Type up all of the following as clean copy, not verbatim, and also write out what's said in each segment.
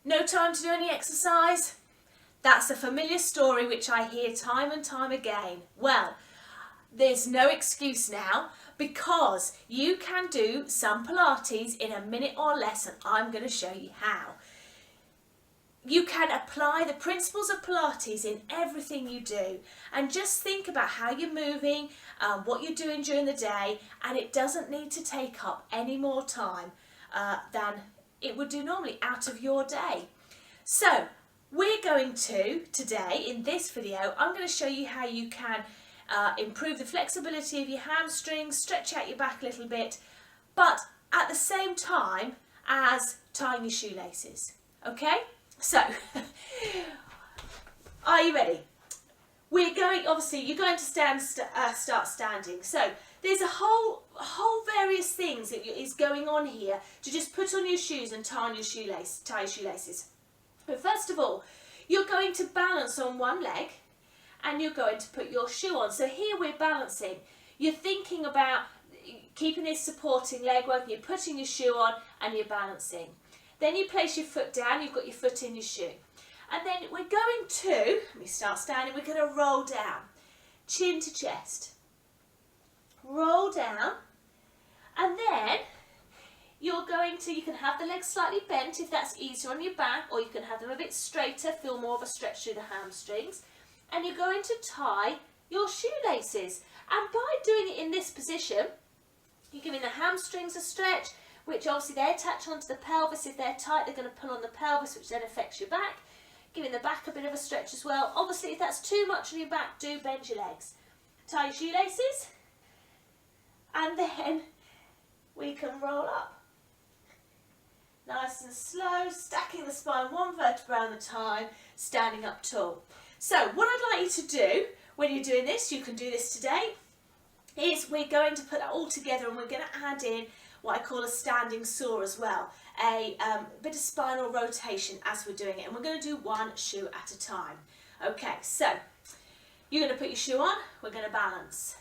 No time to do any exercise? That's a familiar story which I hear time and time again. Well, there's no excuse now because you can do some Pilates in a minute or less, and I'm going to show you how. You can apply the principles of Pilates in everything you do, and just think about how you're moving, what you're doing during the day, and it doesn't need to take up any more time than it would do normally out of your day. So we're going to, today in this video, I'm going to show you how you can improve the flexibility of your hamstrings, stretch out your back a little bit, but at the same time as tying your shoelaces. Okay? So, are you ready? We're going, obviously, you're going to start standing. So, there's a whole various things that is going on here to just put on your shoes and tie your shoelaces. But first of all, you're going to balance on one leg and you're going to put your shoe on. So here we're balancing. You're thinking about keeping this supporting leg working, you're putting your shoe on and you're balancing. Then you place your foot down, you've got your foot in your shoe. And then we're going to, let me start standing, we're going to roll down, chin to chest. Roll down, and then you're going to, you can have the legs slightly bent if that's easier on your back, or you can have them a bit straighter, feel more of a stretch through the hamstrings. And you're going to tie your shoelaces. And by doing it in this position, you're giving the hamstrings a stretch, which obviously they attach onto the pelvis. If they're tight, they're going to pull on the pelvis, which then affects your back, giving the back a bit of a stretch as well. Obviously, if that's too much on your back, do bend your legs. Tie your shoelaces, and then we can roll up. Nice and slow, stacking the spine one vertebra at a time, standing up tall. So what I'd like you to do when you're doing this, you can do this today, is we're going to put that all together and we're going to add in what I call a standing saw as well, a bit of spinal rotation as we're doing it, and we're going to do one shoe at a time. Okay, so you're going to put your shoe on, we're going to balance.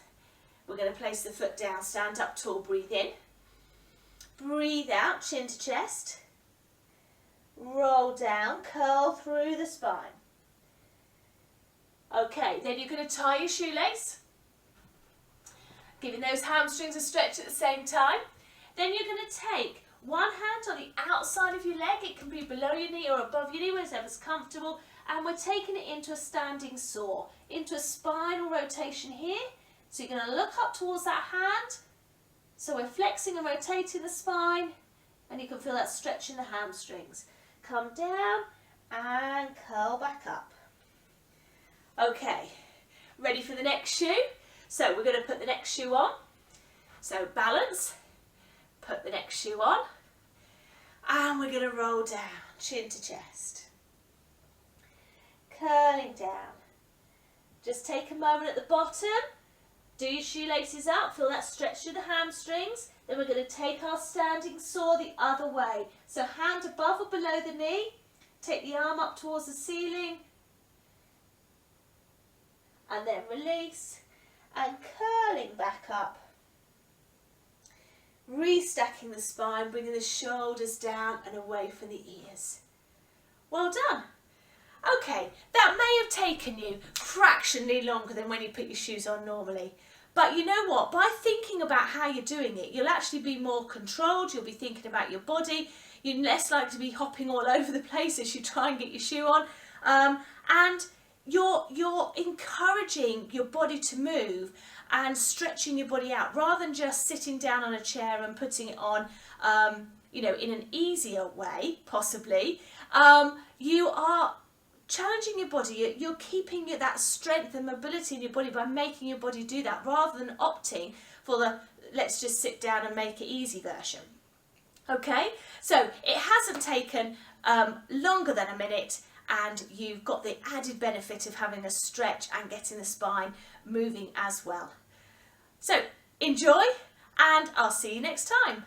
We're going to place the foot down, stand up tall, breathe in. Breathe out, chin to chest. Roll down, curl through the spine. Okay, then you're going to tie your shoelace, giving those hamstrings a stretch at the same time. Then you're going to take one hand on the outside of your leg, it can be below your knee or above your knee, wherever's comfortable, and we're taking it into a standing saw, into a spinal rotation here. So you're going to look up towards that hand, so we're flexing and rotating the spine, and you can feel that stretch in the hamstrings. Come down and curl back up. Okay, ready for the next shoe? So we're going to put the next shoe on. So balance, put the next shoe on, and we're going to roll down, chin to chest. Curling down. Just take a moment at the bottom, do your shoelaces up, feel that stretch through the hamstrings. Then we're going to take our standing saw the other way. So hand above or below the knee, take the arm up towards the ceiling, and then release, and curling back up. Restacking the spine, bringing the shoulders down and away from the ears. Well done. Okay, that may have taken you fractionally longer than when you put your shoes on normally. But you know what? By thinking about how you're doing it, you'll actually be more controlled, you'll be thinking about your body, you're less likely to be hopping all over the place as you try and get your shoe on. And you're encouraging your body to move and stretching your body out rather than just sitting down on a chair and putting it on, you know, in an easier way, possibly. You are challenging your body, you're keeping that strength and mobility in your body by making your body do that rather than opting for the let's just sit down and make it easy version. Okay, so it hasn't taken longer than a minute, and you've got the added benefit of having a stretch and getting the spine moving as well. So enjoy, and I'll see you next time.